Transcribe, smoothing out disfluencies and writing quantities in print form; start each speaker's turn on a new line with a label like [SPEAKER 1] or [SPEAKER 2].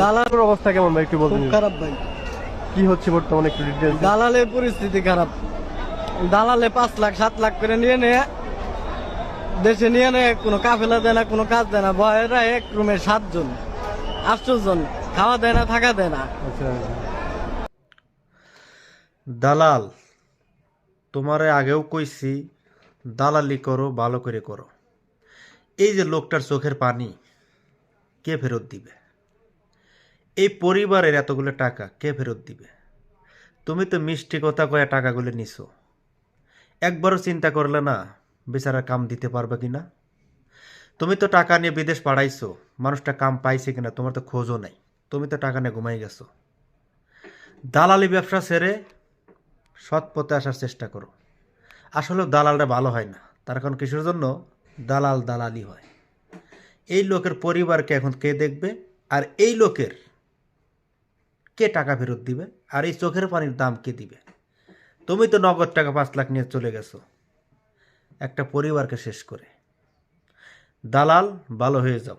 [SPEAKER 1] দালালের অবস্থা কেমন ভাই একটু বলতে
[SPEAKER 2] খুব খারাপ ভাই।
[SPEAKER 1] কি হচ্ছে বর্তমানে একটু ডিটেইলস
[SPEAKER 2] দালালের পরিস্থিতি খারাপ। দালালে 5 লাখ 7 লাখ করে নিয়ে নেয়, দেশে নিয়ে নেয়, কোনো কাফেলা দেয় না, কোনো কাজ দেয় না। বয়েরা এক রুমে 7 জন 8 জন, খাওয়া দেয় না, থাকা দেয় না।
[SPEAKER 1] আচ্ছা
[SPEAKER 3] দালাল, তোমারে আগেও কইছি দালালি করো, ভালো করে করো। এই যে লোকটার চোখের পানি কে ফেরত দিবে? এই পরিবারের এতগুলো টাকা কে ফেরত দিবে? তুমি তো মিষ্টি কথা কয়ে টাকাগুলো নিছো, একবারও চিন্তা করলে না বেচারা কাম দিতে পারবে কিনা? তুমি তো টাকা নিয়ে বিদেশ পাঠাইছো, মানুষটা কাম পাইছে কিনা তোমার তো খোঁজও নাই, তুমি তো টাকা নিয়ে ঘুমাই গেছো। দালালি ব্যবসা ছেড়ে সৎ পথে আসার চেষ্টা করো। আসলে দালালটা ভালো হয় না, তার কারণ কিসের জন্য? দালাল দালালি হয়। এই লোকের পরিবারকে এখন কে দেখবে? আর এই লোকের কে টাকা ফেরত দিবে? আর এই চোখের পানির দাম কে দিবে? তুমি তো নগদ টাকা 5 লাখ নিয়ে চলে গেছো একটা পরিবারকে শেষ করে। দালাল, ভালো হয়ে যাও।